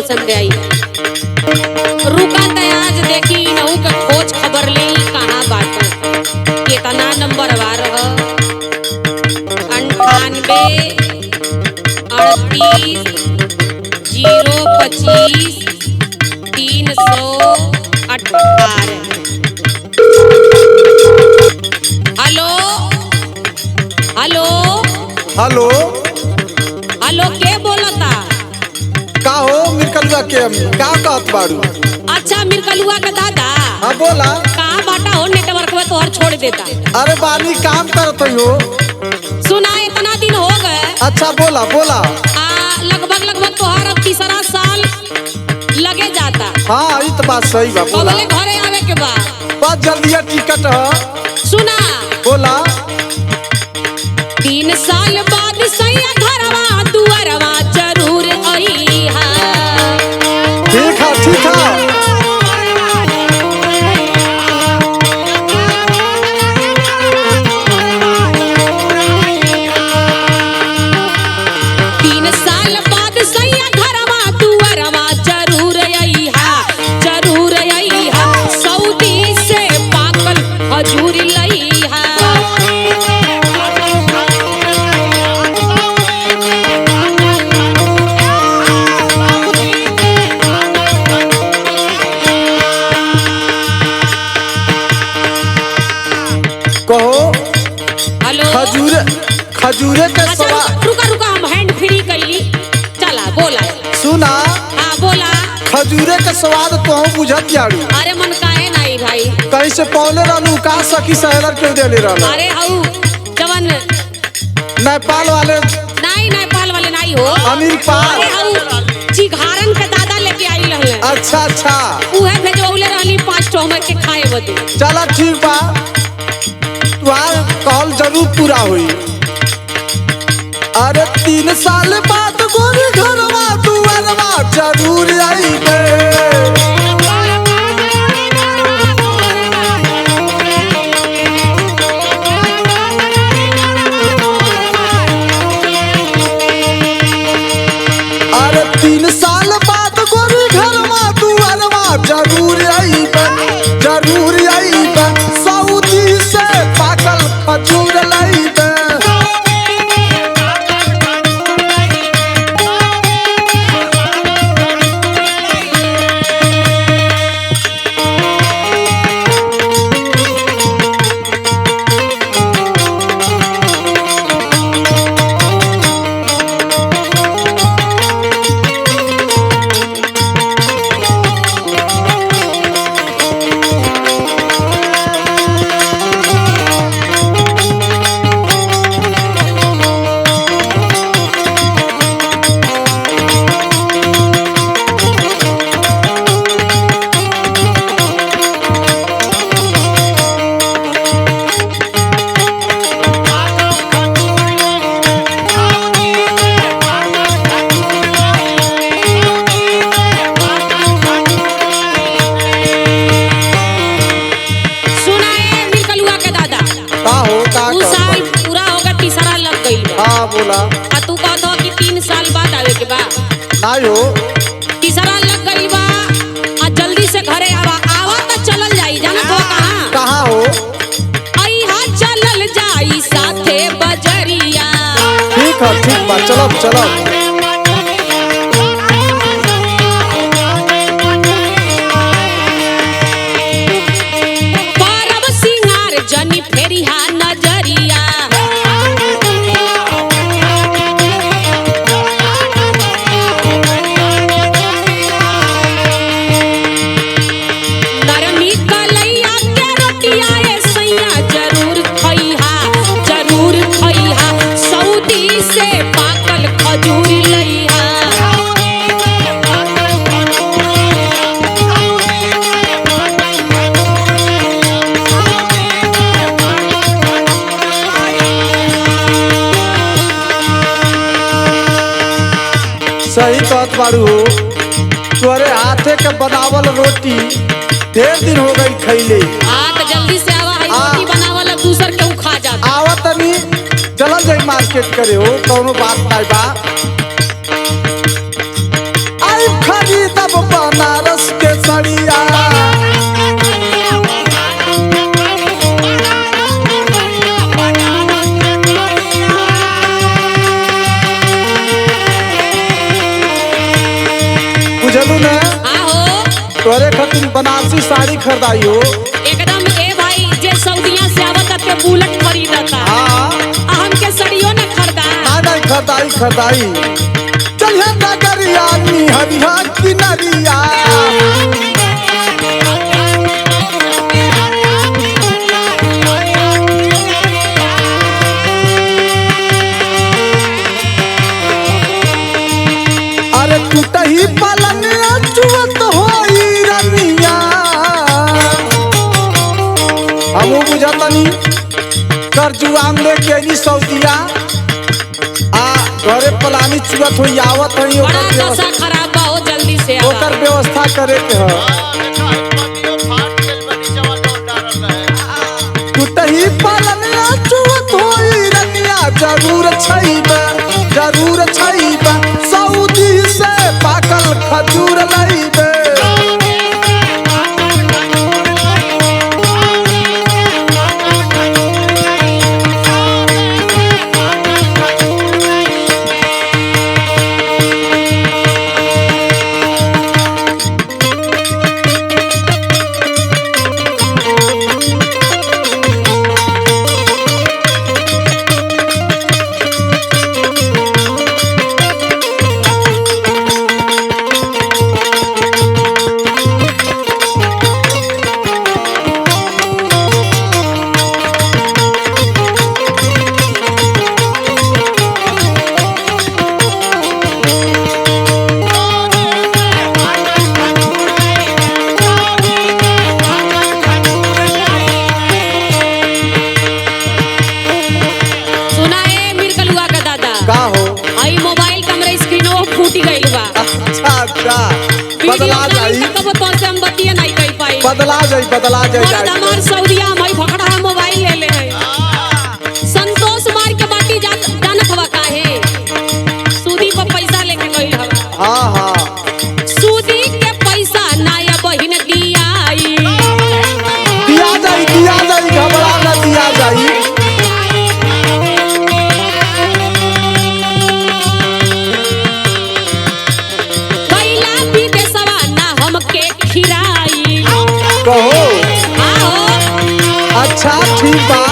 पसंद आई। रुका त आज देखी नहू के खोज खबर ले कहाँ बाटे। कितना नंबर वार ह 98 38 025 318। हेलो हेलो हेलो हेलो के बोलता? का हो मिरकलुआ के अम्मी का कहत बाड़ू? अच्छा मिरकलुआ का दादा। हाँ बोला। कहाँ बाटा हो नेटवर्क में तोहर छोड़ देता। अरे बानी काम करत हो। सुना इतना दिन हो गए। अच्छा बोला बोला। लगभग तोहर अब तीसरा साल लगे जाता। हाँ ये तो बात सही बा। बोला घरे आवे के बाद बस जल्दी टिकट है। सुना बोला 3 साल बाद सैया घरवा दुआरवा जरूर अइहा। ठीक है ठीक है। 3 साल बाद सैया घरवा दुआरवा जरूर अइहा जरूर अइहा। सऊदी से पाकल खजूर लइहा। कहो हेलो खजूरे के अच्छा स्वाद। रुका हम हैंड फ्री कैली। चला बोला। सुना हाँ बोला। खजूरे के स्वाद तो हम बुझत जाड़ू। अरे मन काहे नहीं भाई। कहीं से पौले रहलू का सखी सहलर क्यों देले रहलू? अरे हऊ जवन नेपाल वाले नहीं नेपाल वाले नहीं हो। अमीरपाल। अरे हऊ चिघारन के दादा लेके आई रहले। अच्छा अच्छा उहे भेजवले रहली 5 ठो हमर के खाए बदे। चला ठीक बा। तुहार कहल जरूर पूरा हुई। अरे 3 साल बाद गोरी घरवा दुआरवा जरूर आईबे। अरे 3 साल बाद गोरी घरवा दुआरवा जरूर आईबे जरूर आईबे। सऊदी से पाकल खजूर लाईबे। हाँ बोला। तू कहत हो कि 3 साल बाद आवे के बा। नहीं हो तीसरा लग गई बा। जल्दी से घरे आवा तो चलल जाई। जानत हो कहाँ? कहाँ हो? अइहा चलल जाई साथे बजरिया। ठीक है ठीक बा। चलो चलो। परब सिंगार जनी फेरिहा नजरिया। नरमी कलैया के रोटिया ए सैया जरूर खइहा जरूर खइहा। सऊदी से पाकल खजूर लइहा। सही कहत बाड़ू हो। तोरे हाथे के बनावल रोटी ढेर दिन हो गई खैले। तो जल्दी से आवा है रोटी बनावल दूसर के खा जाता। आवत तनी चलल जाई मार्केट करे हो। कौनो बात नहीं बा। आई खरीद बुझलू ना? हाँ हो तोरे खातिर बनारसी साड़ी खरीदाई हो। एकदम। ए भाई जे सऊदिया से आवत के बुलेट खरीदता हाँ हमके सड़ियो न खरीदा। नहीं खरीदाई चलिए नगरिया निहरिया किनरिया। अरे टूटही पलनिया चुवत होई रनिया। हमू बुझतनी कर्जुआम लेके अइली सऊदिया आ घरे पलानी चुवत होई आवत हई बड़ा दशा खराब बा हो जल्दी से आवा। ओकर व्यवस्था करे के ह। टूटही पलनिया चुवत होई रनिया जरूर छैबे सऊदी से पाकल खजूर लईबे। बदला जाई हमार सऊदिया में भखड़ा मोबाइल ले ले है। संतोष मार के बाटी जानत हवा काहे सूदी पर पैसा लेके गइल हवा। हाँ सूदी के पैसा नाया बहिन दियाई घबरा न दिया जाई। कैला विदेशवा ना हमके खिराई कहो। आओ अच्छा ठीक बा।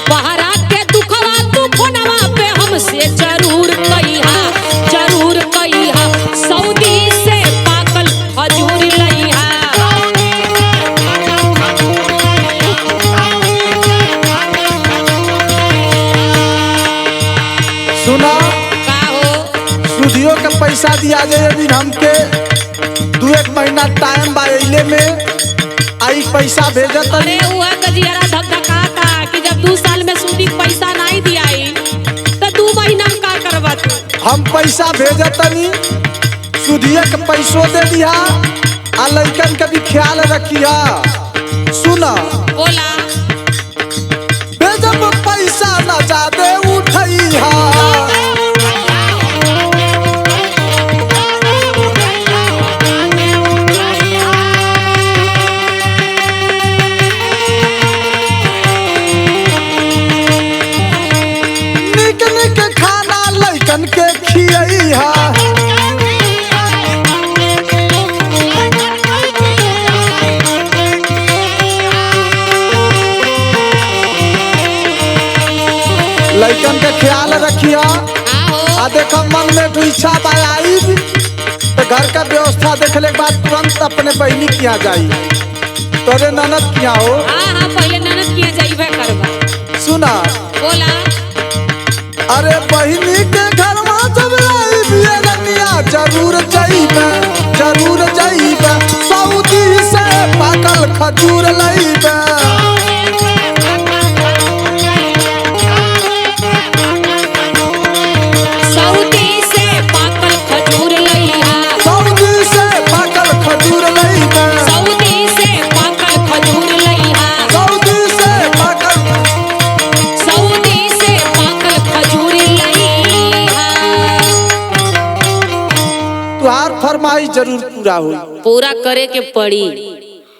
बहरा के दुखवा तू फोनवा पे हमसे जरूर कहिहा सऊदी से पाकल खजूर लइहा। सुना का हो सुदियों के पैसा दिया जाए यदि हमके 2-1 महीना टाइम बा अइले में आई पैसा भेजत। अरे हुआ गजियारा धकधकाता कि जब 2 साल में सूदी पैसा नहीं दियाई तो 2 महीना में का करबा तू। हम पैसा भेजतनी सुदिया के पैसों दे दिया आ लइकन के भी ख्याल रखिया। सुना बोला भेजब पैसा न जादे उठैहा। निक खाना लइकन के खियैहा। लइकन के ख्याल रखिया। आ देखो मन में तो इच्छा आई तो घर का व्यवस्था देखने के बाद तुरंत अपने बहनी किया जाई। तोरे ननद किया हो। हाँ पहले ननद किया जाइबे करबा। सुना बोला अरे बहनी के घर में जब आई बिया जरूर जाइबे सऊदी से पाकल खजूर लईबे। सऊदी से पाकल खजूर लइहा। सऊदी से पाकल खजूर लईबे। सऊदी से पाकल खजूर लइहा। सऊदी से पाकल खजूर लइहा। तुहार फरमाइश जरूर पूरा हो। पूरा करे के पड़ी।